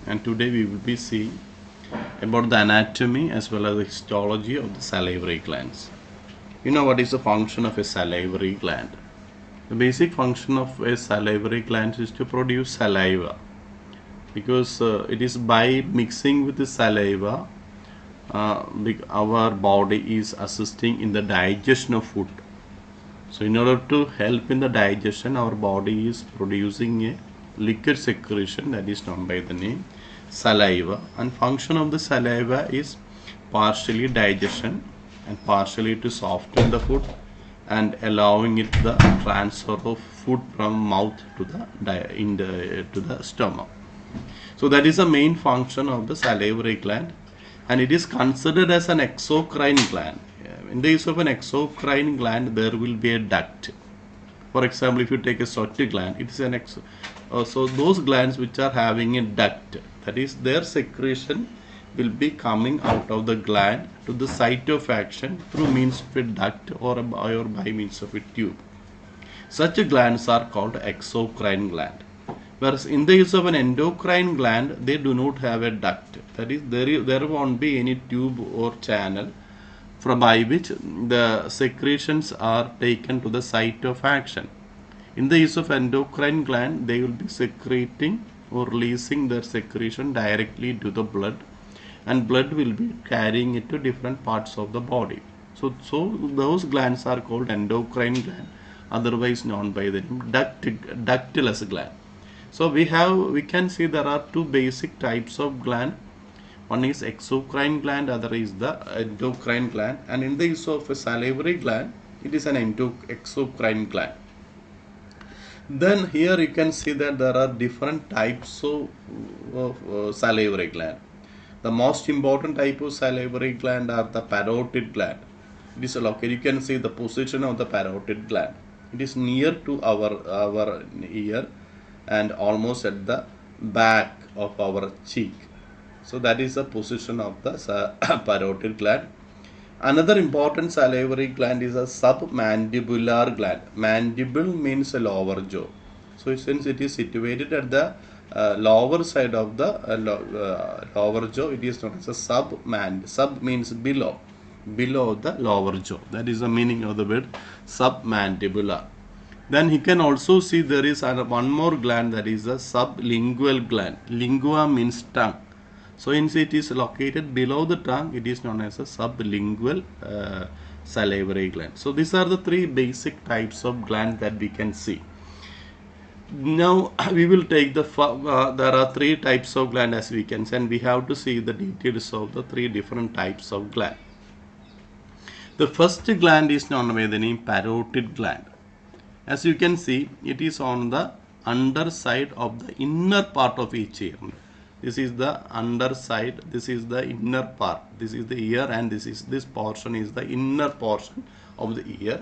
and today we will be seeing about the anatomy as well as the histology of the salivary glands. You know what is the function of a salivary gland? The basic function of a salivary gland is to produce saliva because it is by mixing with the saliva our body is assisting in the digestion of food. So in order to help in the digestion, our body is producing a liquid secretion that is known by the name saliva, and function of the saliva is partially digestion and partially to soften the food and allowing it the transfer of food from mouth to the stomach. So that is the main function of the salivary gland, and it is considered as an exocrine gland. In the case of an exocrine gland, there will be a duct. For example, if you take a sweat gland, it is an so those glands which are having a duct, that is their secretion will be coming out of the gland to the site of action through means of a duct or by means of a tube. Such glands are called exocrine gland. Whereas in the case of an endocrine gland, they do not have a duct. That is, there won't be any tube or channel by which the secretions are taken to the site of action. In the case of endocrine gland, they will be secreting or releasing their secretion directly to the blood, and blood will be carrying it to different parts of the body. So those glands are called endocrine gland, otherwise known by the name ductless gland. So we can see there are two basic types of gland. One is exocrine gland, other is the endocrine gland, and in the case of a salivary gland, it is an exocrine gland. Then here you can see that there are different types of salivary gland. The most important type of salivary gland are the parotid gland. It is located. You can see the position of the parotid gland. It is near to our ear and almost at the back of our cheek. So that is the position of the parotid gland. Another important salivary gland is a submandibular gland. Mandible means a lower jaw. So since it is situated at the lower side of the lower jaw, it is known as a submand. Sub means below the lower jaw. That is the meaning of the word submandibular. Then he can also see there is one more gland, that is a sublingual gland. Lingua means tongue. So since it is located below the tongue, it is known as a sublingual salivary gland. So these are the three basic types of gland that we can see. Now we will take there are three types of gland as we can see, and we have to see the details of the three different types of gland. The first gland is known by the name parotid gland. As you can see, it is on the underside of the inner part of each ear. This is the underside, this is the inner part, this is the ear, and this portion is the inner portion of the ear,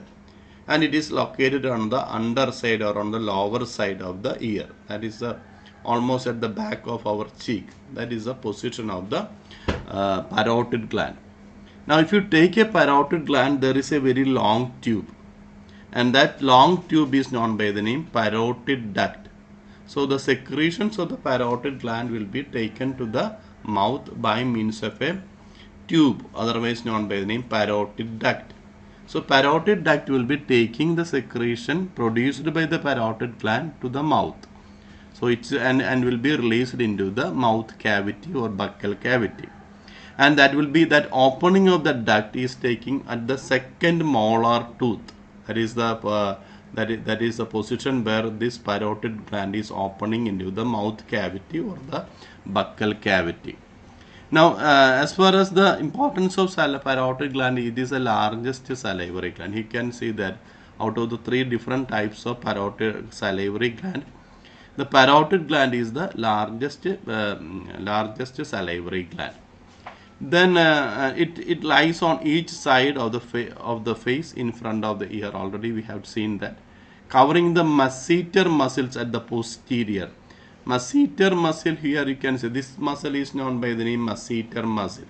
and it is located on the underside or on the lower side of the ear. That is almost at the back of our cheek. That is the position of the parotid gland. Now if you take a parotid gland, there is a very long tube, and that long tube is known by the name parotid duct. So the secretions of the parotid gland will be taken to the mouth by means of a tube, otherwise known by the name parotid duct. So parotid duct will be taking the secretion produced by the parotid gland to the mouth. So it's and will be released into the mouth cavity or buccal cavity. And that will be that opening of the duct is taking at the second molar tooth. That is the that is the position where this parotid gland is opening into the mouth cavity or the buccal cavity. Now, as far as the importance of parotid gland, it is the largest salivary gland. You can see that out of the three different types of parotid salivary gland, the parotid gland is the largest salivary gland. Then it lies on each side of the face in front of the ear. Already we have seen that, covering the masseter muscles at the posterior. Masseter muscle, here you can see this muscle is known by the name masseter muscle.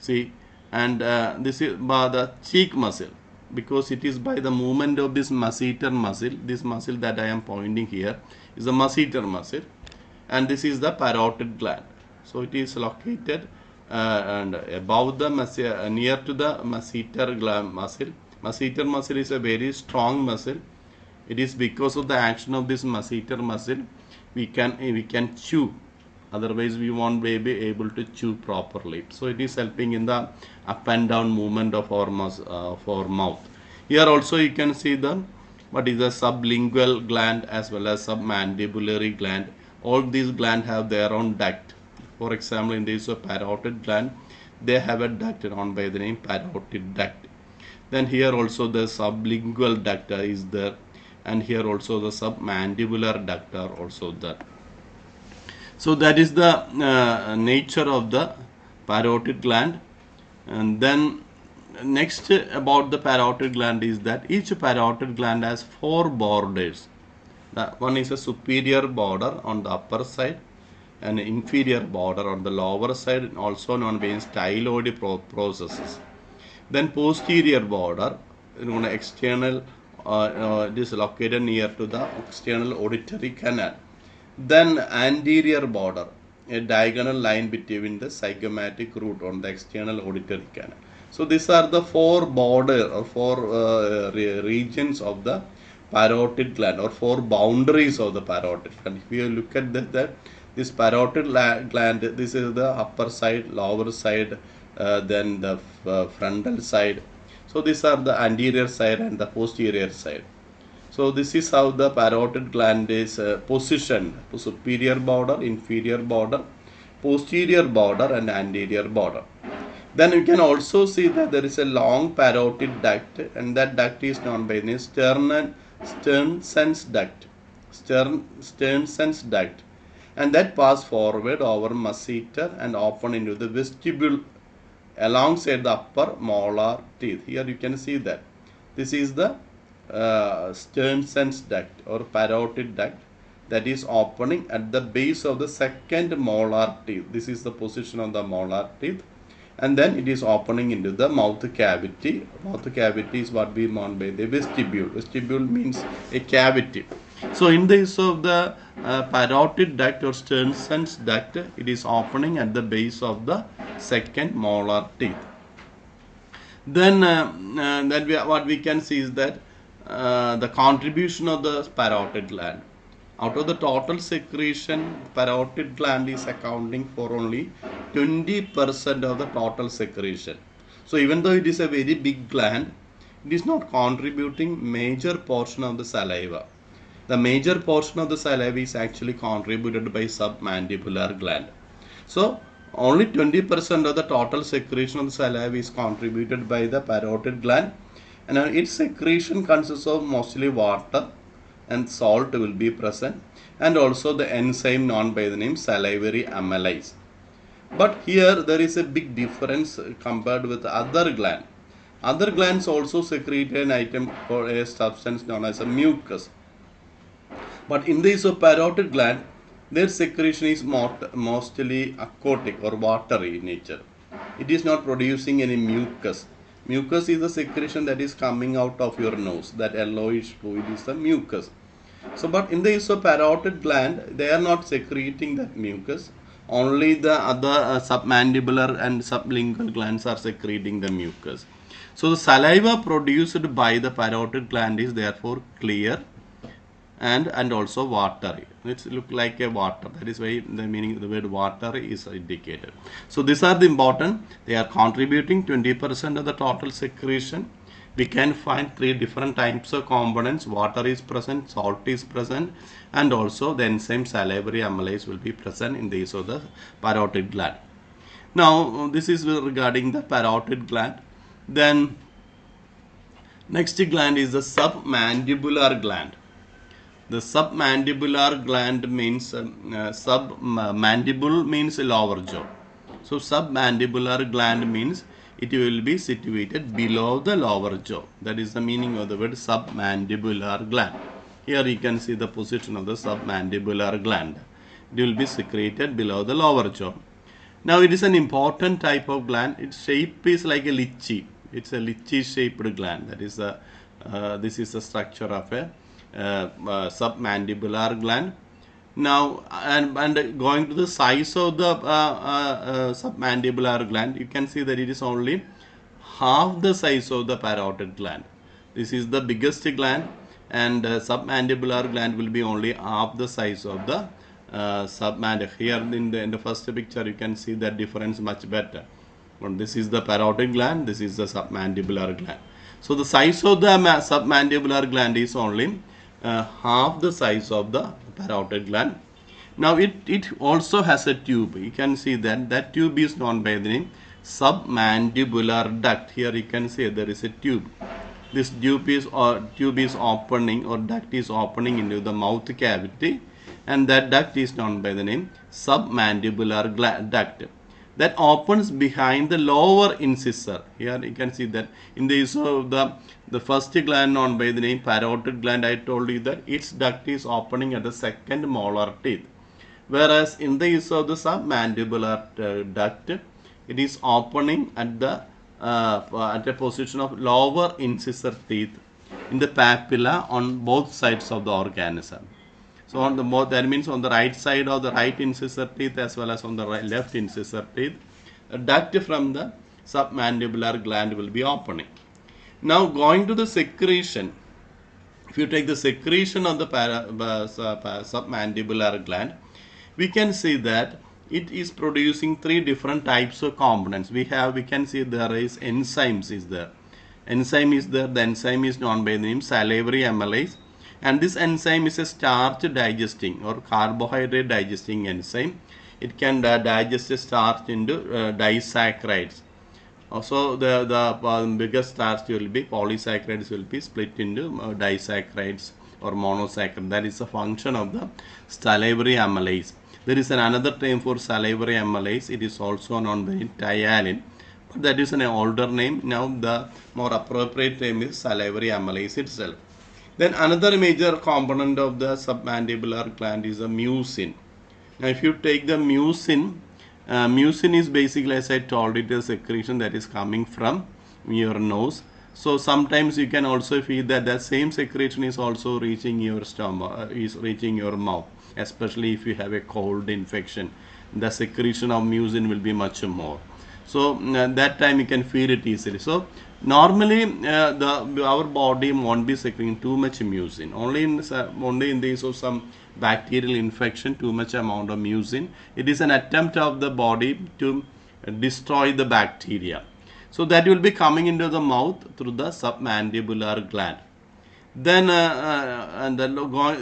See, and this is by the cheek muscle, because it is by the movement of this masseter muscle. This muscle that I am pointing here is the masseter muscle. and this is the parotid gland. So it is located and above the near to the masseter gland muscle. Masseter muscle is a very strong muscle. It is because of the action of this masseter muscle we can chew. Otherwise we won't be able to chew properly. So it is helping in the up and down movement of our mouth. Here also you can see the what is the sublingual gland as well as submandibulary gland. All these glands have their own duct. For example, in the case of parotid gland, they have a duct known by the name parotid duct. Then here also the sublingual duct is there, and here also the submandibular duct are also there. So that is the nature of the parotid gland. And then next about the parotid gland is that each parotid gland has 4 borders. One is a superior border on the upper side, an inferior border on the lower side, also known as styloid processes. Then posterior border, external, it is located near to the external auditory canal. Then anterior border, a diagonal line between the zygomatic root on the external auditory canal. So these are the 4 border or 4 regions of the parotid gland, or 4 boundaries of the parotid gland. If you look at this parotid gland, this is the upper side, lower side, then the frontal side. So these are the anterior side and the posterior side. So this is how the parotid gland is positioned: superior border, inferior border, posterior border, and anterior border. Then you can also see that there is a long parotid duct, and that duct is known by the name Sternsen's duct. Sternsen's duct, and that pass forward over masseter and open into the vestibule alongside the upper molar teeth. Here you can see that this is the Sternsen's duct or parotid duct that is opening at the base of the second molar teeth. This is the position of the molar teeth, and then it is opening into the mouth cavity. Mouth cavity is what we mean by the vestibule. Vestibule means a cavity. So in the case of the parotid duct or Sternsen's duct, it is opening at the base of the second molar teeth. Then what we can see is that the contribution of the parotid gland. Out of the total secretion, parotid gland is accounting for only 20% of the total secretion. So even though it is a very big gland, it is not contributing major portion of the saliva. The major portion of the saliva is actually contributed by submandibular gland. So only 20% of the total secretion of the saliva is contributed by the parotid gland, and its secretion consists of mostly water, and salt will be present, and also the enzyme known by the name salivary amylase. But here there is a big difference compared with other gland. Other glands also secrete an item or a substance known as a mucus. But in the case of parotid gland, their secretion is mostly aquatic or watery in nature. It is not producing any mucus. Mucus is the secretion that is coming out of your nose. That yellowish fluid is the mucus. So, but in the case of parotid gland, they are not secreting that mucus. Only the other submandibular and sublingual glands are secreting the mucus. So, the saliva produced by the parotid gland is therefore clear and also watery. It look like a water. That is why the meaning of the word water is indicated. So these are the important. They are contributing 20% of the total secretion. We can find 3 different types of components. Water is present, salt is present, and also the enzyme salivary amylase will be present in the case of the parotid gland. Now this is regarding the parotid gland. Then next gland is the submandibular gland. The submandibular gland means submandible means lower jaw. So submandibular gland means it will be situated below the lower jaw. That is the meaning of the word submandibular gland. Here you can see the position of the submandibular gland. It will be secreted below the lower jaw. Now it is an important type of gland. Its shape is like a lychee. It's a lychee shaped gland. That is this is the structure of a submandibular gland. Now, and going to the size of the submandibular gland, you can see that it is only half the size of the parotid gland. This is the biggest gland, and submandibular gland will be only half the size of the submandibular. Here in the first picture, you can see that difference much better. But this is the parotid gland, this is the submandibular gland. So the size of the submandibular gland is only half the size of the parotid gland. Now it also has a tube. You can see that that tube is known by the name submandibular duct. Here you can see there is a tube. This tube is opening, or duct is opening into the mouth cavity, and that duct is known by the name submandibular duct. That opens behind the lower incisor. Here you can see that in the case of the first gland known by the name parotid gland, I told you that its duct is opening at the second molar teeth. Whereas in the case of the submandibular duct, it is opening at a position of lower incisor teeth in the papilla on both sides of the organism. So on that means on the right side of the right incisor teeth as well as on the left incisor teeth, a duct from the submandibular gland will be opening. Now going to the secretion, if you take the secretion of the submandibular gland, we can see that it is producing three different types of components. We can see there is enzymes is there. Enzyme is there. The enzyme is known by the name salivary amylase. And this enzyme is a starch digesting or carbohydrate digesting enzyme. It can digest a starch into disaccharides. Also, the biggest starch will be polysaccharides will be split into disaccharides or monosaccharides. That is the function of the salivary amylase. There is another term for salivary amylase. It is also known by tyalin, but that is an older name. Now the more appropriate name is salivary amylase itself. Then another major component of the submandibular gland is the mucin. Now if you take the mucin, mucin is basically, as I told, it is a secretion that is coming from your nose. So sometimes you can also feel that the same secretion is also reaching your stomach, is reaching your mouth, especially if you have a cold infection. The secretion of mucin will be much more. So that time you can feel it easily. So normally our body won't be secreting too much mucin. Only in the case of some bacterial infection, too much amount of mucin. It is an attempt of the body to destroy the bacteria. So that will be coming into the mouth through the submandibular gland. Then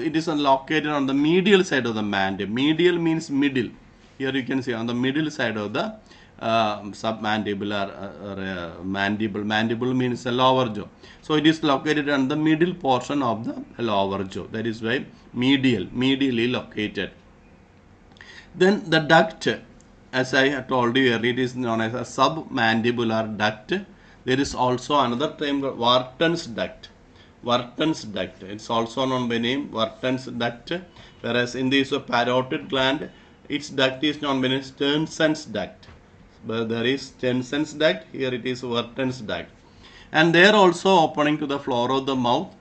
it is located on the medial side of the mandible. Medial means middle. Here you can see on the middle side of the submandibular mandible. Mandible means the lower jaw. So it is located on the middle portion of the lower jaw. That is why medially located. Then the duct, as I told you earlier, it is known as a submandibular duct. There is also another term called Wharton's duct. Wharton's duct. It's also known by name Wharton's duct. Whereas in the case of parotid gland, its duct is known by name Stenson's duct. But there is Stenson's duct. Here it is Wharton's duct. And they are also opening to the floor of the mouth.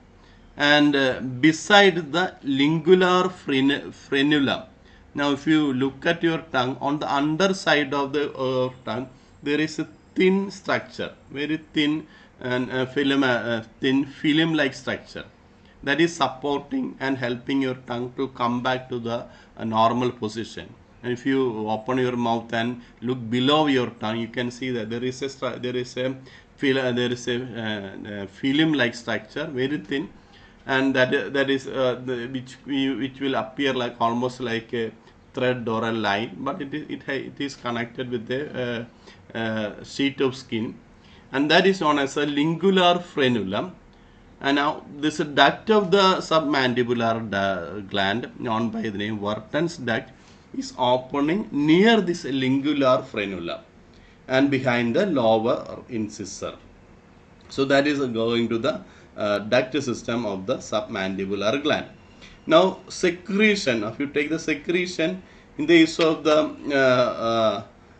And beside the lingular frenulum. Now, if you look at your tongue, on the underside of the tongue, there is a thin structure, very thin and thin film-like structure that is supporting and helping your tongue to come back to the normal position. And if you open your mouth and look below your tongue, you can see that there is a film-like structure, very thin, and that is which will appear like almost like a thread or a line, but it is connected with a sheet of skin, and that is known as a lingular frenulum. And now this duct of the submandibular gland, known by the name Wharton's duct, is opening near this lingular frenulum and behind the lower incisor. So that is going to the duct system of the submandibular gland. Now secretion, if you take the secretion in the case of the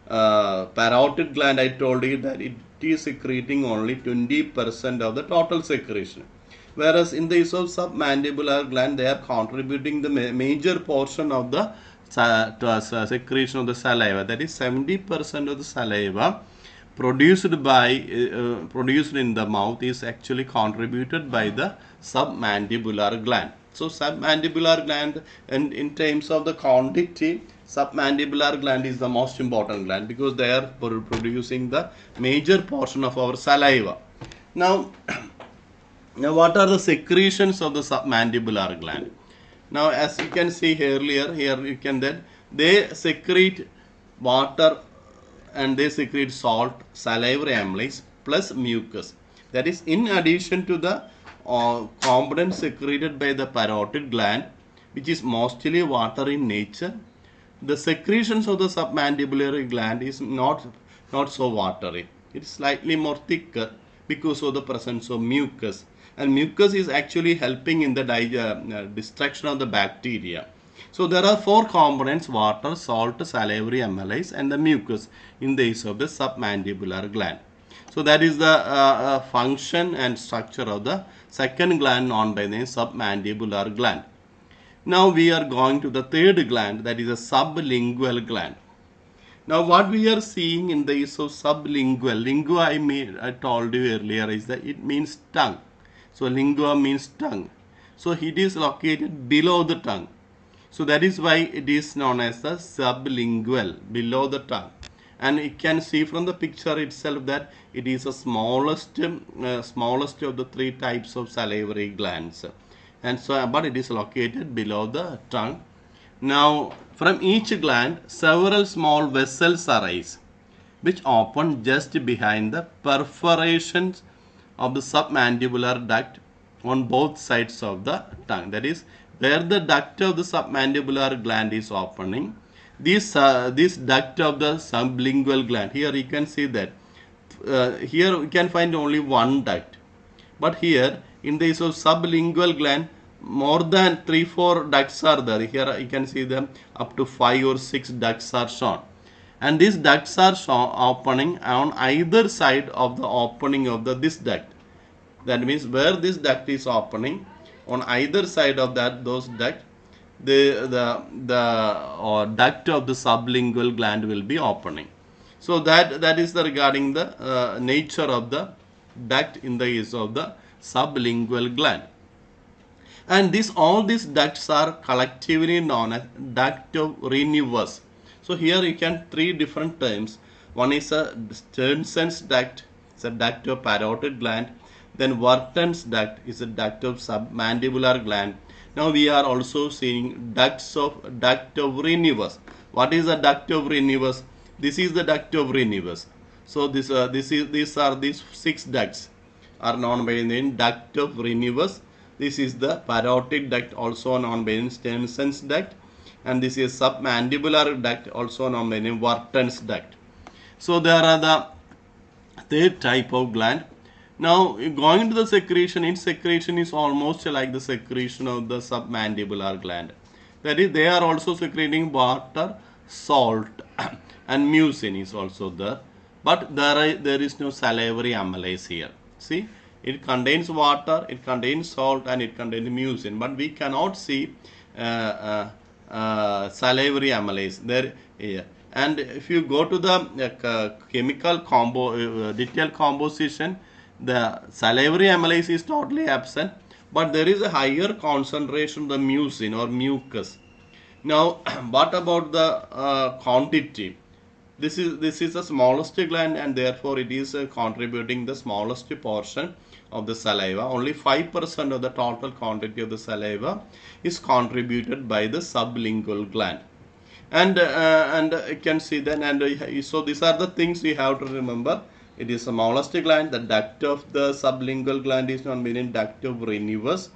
parotid gland, I told you that it is secreting only 20% of the total secretion. Whereas in the case of submandibular gland, they are contributing the major portion of the secretion of the saliva. That is 70% of the saliva produced in the mouth is actually contributed by the submandibular gland. So submandibular gland, and in terms of the quantity, submandibular gland is the most important gland because they are producing the major portion of our saliva. Now, now what are the secretions of the submandibular gland? Now as you can see earlier, here you can then they secrete water and they secrete salt, salivary amylase plus mucus. That is in addition to the components secreted by the parotid gland, which is mostly water in nature. The secretions of the submandibular gland is not so watery. It is slightly more thicker because of the presence of mucus, and mucus is actually helping in the destruction of the bacteria. So there are four components: water, salt, salivary amylase, and the mucus in the case of the submandibular gland. So that is the function and structure of the second gland known by the name submandibular gland. Now we are going to the third gland, that is a sublingual gland. Now what we are seeing in the case of sublingual, lingua I told you earlier is that it means tongue. So lingua means tongue. So it is located below the tongue. So that is why it is known as the sublingual, below the tongue. And you can see from the picture itself that it is the smallest of the three types of salivary glands. And so, but it is located below the tongue. Now, from each gland, several small vessels arise, which open just behind the perforations of the submandibular duct on both sides of the tongue. That is, where the duct of the submandibular gland is opening, this duct of the sublingual gland, here you can see that here we can find only one duct, but here in the case of sublingual gland, more than 3-4 ducts are there. Here you can see them up to 5 or 6 ducts are shown, and these ducts are opening on either side of the opening of this duct. That means where this duct is opening, on either side of those duct, the duct of the sublingual gland will be opening. So that is regarding the nature of the duct in the case of the sublingual gland. And all these ducts are collectively known as duct of Renius. So here you can three different terms. One is a Sternsen's duct, it's a duct of parotid gland. Then Wharton's duct is a duct of submandibular gland. Now we are also seeing duct of Renius. What is the duct of Renius? This is the duct of Renius. So these 6 ducts are known by the name duct of Renius. This is the parotid duct, also known by the name Sternsen's duct, and this is submandibular duct, also known by the name Wharton's duct. So there are the third type of gland. Now going into the secretion, its secretion is almost like the secretion of the submandibular gland. That is, they are also secreting water, salt, and mucin is also there. But there is no salivary amylase here. See, it contains water, it contains salt, and it contains mucin. But we cannot see salivary amylase there here. And if you go to the chemical detailed composition, the salivary amylase is totally absent, but there is a higher concentration of the mucin or mucus. Now, what about the quantity? This is the smallest gland, and therefore it is contributing the smallest portion of the saliva. Only 5% of the total quantity of the saliva is contributed by the sublingual gland. And you can see that, and so these are the things we have to remember. It is the smallest gland. The duct of the sublingual gland is known as duct of Renius,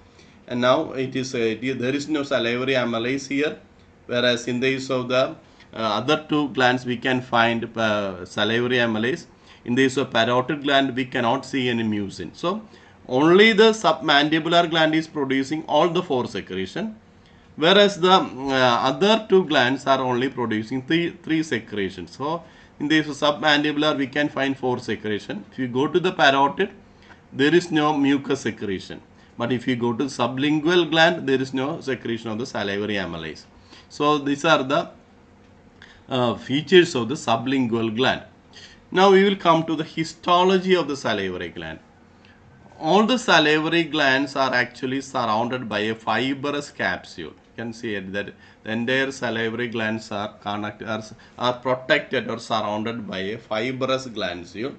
and now there is no salivary amylase here, whereas in the case of the other two glands we can find salivary amylase. In the case of parotid gland we cannot see any mucin. So only the submandibular gland is producing all the 4 secretion, whereas the other two glands are only producing three secretions. So in this submandibular we can find 4 secretion. If you go to the parotid, there is no mucus secretion. But if you go to sublingual gland, there is no secretion of the salivary amylase. So these are the features of the sublingual gland. Now we will come to the histology of the salivary gland. All the salivary glands are actually surrounded by a fibrous capsule. You can see it, that the entire salivary glands are protected or surrounded by a fibrous glandular,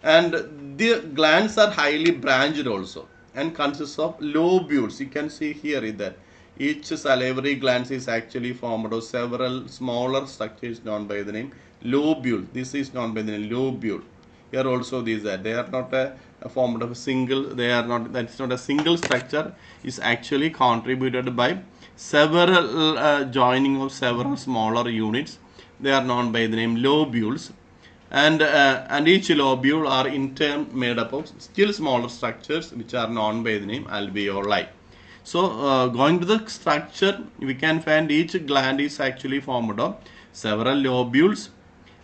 and the glands are highly branched also and consists of lobules. You can see here that each salivary gland is actually formed of several smaller structures known by the name lobule. This is known by the name lobule. Here also these are, they are not formed of a single, they are not, that's not a single structure, is actually contributed by several joining of several smaller units. They are known by the name lobules, and each lobule are in turn made up of still smaller structures which are known by the name alveoli. So going to the structure, we can find each gland is actually formed of several lobules,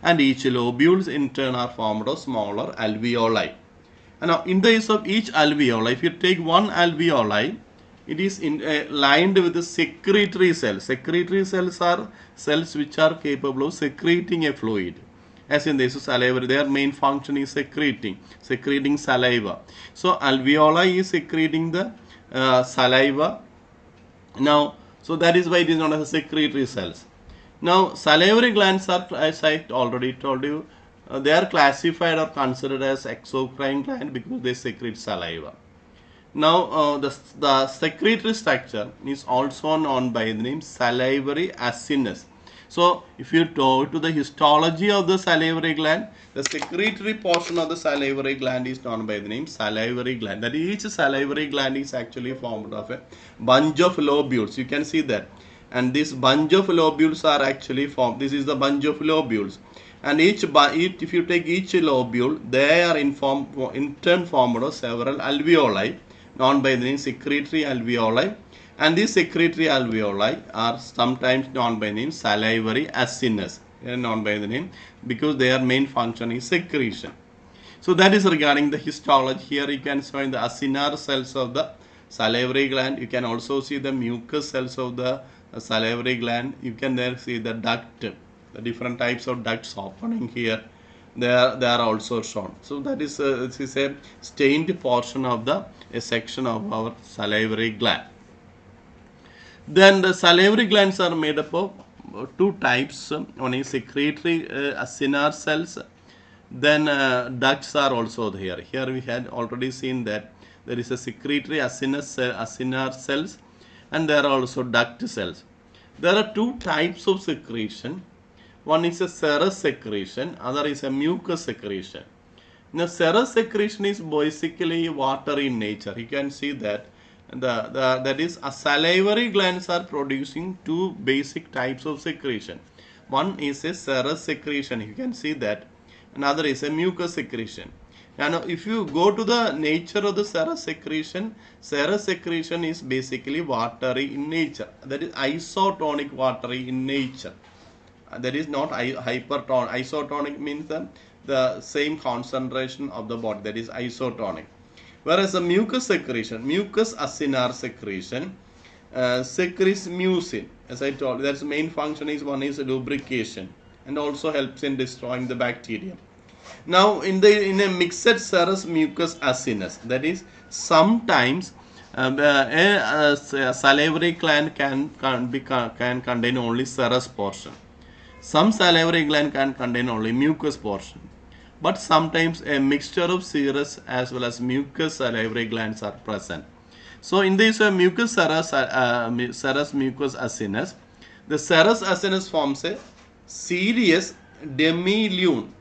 and each lobules in turn are formed of smaller alveoli. And now in the case of each alveoli, if you take one alveoli, it is lined with the secretory cells. Secretory cells are cells which are capable of secreting a fluid. As in this salivary, their main function is secreting saliva. So alveoli is secreting the saliva. Now, so that is why it is known as secretory cells. Now, salivary glands are, as I already told you, they are classified or considered as exocrine gland because they secrete saliva. Now, the secretory structure is also known by the name salivary acinus. So, if you go to the histology of the salivary gland, the secretory portion of the salivary gland is known by the name salivary gland. That each salivary gland is actually formed of a bunch of lobules. You can see that. And this bunch of lobules are actually formed. This is the bunch of lobules. And if you take each lobule, they are in turn formed of several alveoli, known by the name secretory alveoli. And these secretory alveoli are sometimes known by the name salivary acinus. They are known by the name because their main function is secretion. So that is regarding the histology. Here you can find the acinar cells of the salivary gland. You can also see the mucous cells of the salivary gland. You can there see the duct, the different types of ducts opening here. They are also shown. So that is this is a stained portion of a section of our salivary gland. Then the salivary glands are made up of two types. One is secretory acinar cells. Then ducts are also there. Here we had already seen that there is a secretory acinar cells, and there are also duct cells. There are two types of secretion. One is a serous secretion, other is a mucus secretion. Now, serous secretion is basically watery in nature. You can see that that is a salivary glands are producing two basic types of secretion. One is a serous secretion. You can see that. Another is a mucus secretion. And if you go to the nature of the serous secretion is basically watery in nature. That is isotonic watery in nature. That is not hypertonic. Isotonic means the same concentration of the body. That is isotonic. Whereas the mucus secretion, mucus acinar secretion, secretes mucin. As I told you, that's the main function is one is lubrication and also helps in destroying the bacteria. Now, in a mixed serous mucus acinus, that is sometimes a salivary gland can contain only serous portion. Some salivary gland can contain only mucus portion, but sometimes a mixture of serous as well as mucus salivary glands are present. So, in this mucus serous mucus acinus, the serous acinus forms a serous demi-lune.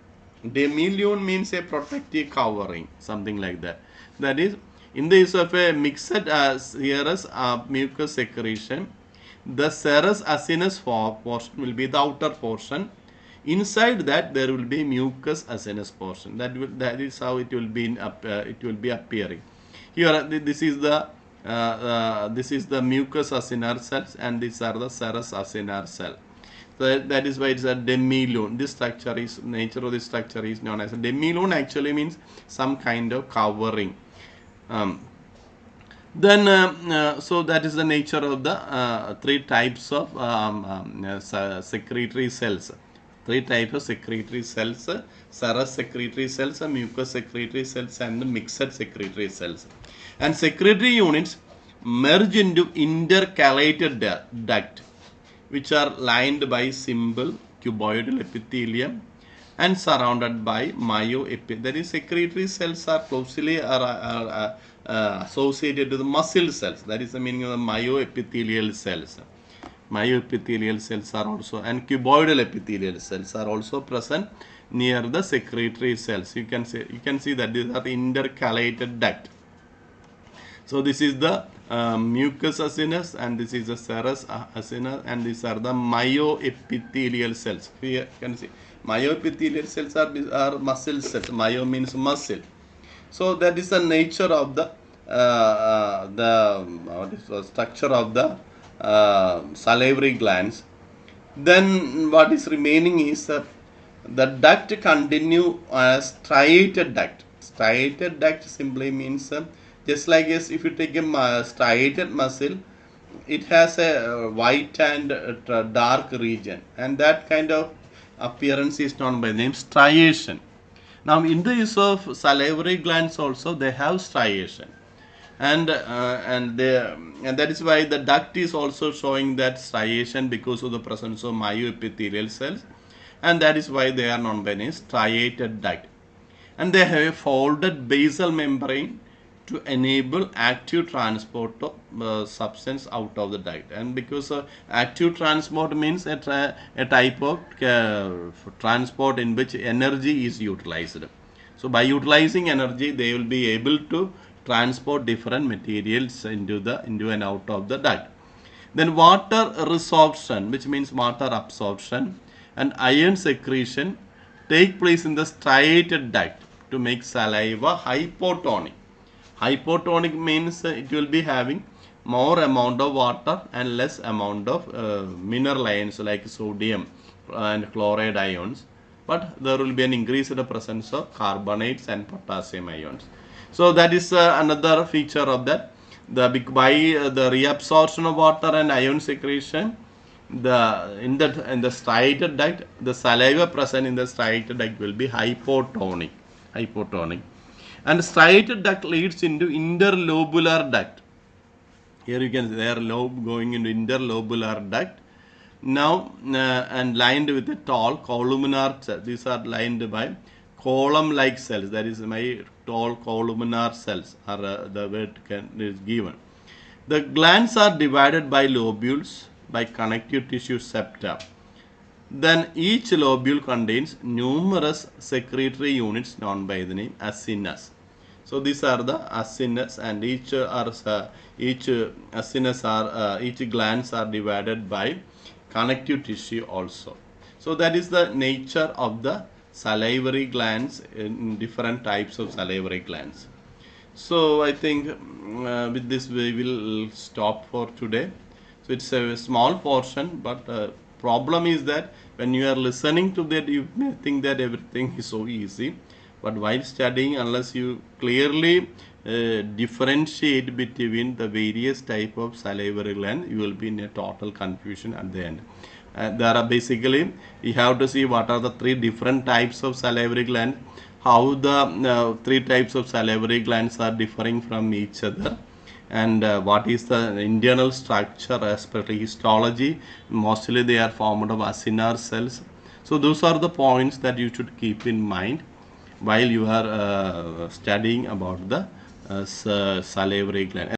Demi-lune means a protective covering, something like that. That is, in the case of a mixed serous mucus secretion, the serous acinus portion will be the outer portion. Inside that there will be mucus acinus portion. That is how it will be appearing. Here this is the mucus acinar cells, and these are the serous acinar cell. So that is why it's a demi-lune. This structure is, nature of this structure is known as a demi-lune. Actually means some kind of covering. Then, so that is the nature of the three types of secretory cells. Three types of secretory cells: serous secretory cells, mucous secretory cells, and mixed secretory cells. And secretory units merge into intercalated duct, which are lined by simple cuboidal epithelium and surrounded by myoepithelium. That is, secretory cells are closely associated with muscle cells. That is the meaning of the myoepithelial cells. Myoepithelial cells are also, and cuboidal epithelial cells are also present near the secretory cells. You can see that these are intercalated duct. So this is the mucous acinus, and this is the serous acinus, and these are the myoepithelial cells. Here you can see myoepithelial cells are muscle cells. Myo means muscle. So that is the nature of the structure of the salivary glands. Then what is remaining is the duct continue as striated duct. Striated duct simply means just like as if you take a striated muscle, it has a white and dark region, and that kind of appearance is known by the name striation. Now, in the use of salivary glands also, they have striation, and that is why the duct is also showing that striation because of the presence of myoepithelial cells, and that is why they are known by the name striated duct. And they have a folded basal membrane to enable active transport of substance out of the duct. And because active transport means a type of transport in which energy is utilized. So by utilizing energy, they will be able to transport different materials into and out of the duct. Then water resorption, which means water absorption, and iron secretion take place in the striated duct to make saliva hypotonic. Hypotonic means it will be having more amount of water and less amount of mineral ions like sodium and chloride ions, but there will be an increased presence of carbonates and potassium ions. So that is another feature of that. By the reabsorption of water and ion secretion, in the striated duct, the saliva present in the striated duct will be hypotonic. And striated duct leads into interlobular duct. Here you can see their lobe going into interlobular duct. Now and lined with a tall columnar cells. These are lined by column-like cells. That is my tall columnar cells are the word is given. The glands are divided by lobules by connective tissue septa. Then each lobule contains numerous secretory units known by the name acinus. So these are the acinus, and each glands are divided by connective tissue also. So that is the nature of the salivary glands in different types of salivary glands. So I think with this we will stop for today. So it's a small portion, but problem is that when you are listening to that, you may think that everything is so easy, but while studying, unless you clearly differentiate between the various type of salivary gland, you will be in a total confusion at the end. There are basically, you have to see what are the three different types of salivary gland, how the three types of salivary glands are differing from each other, and what is the internal structure as per histology. Mostly they are formed of acinar cells. So those are the points that you should keep in mind while you are studying about the salivary gland.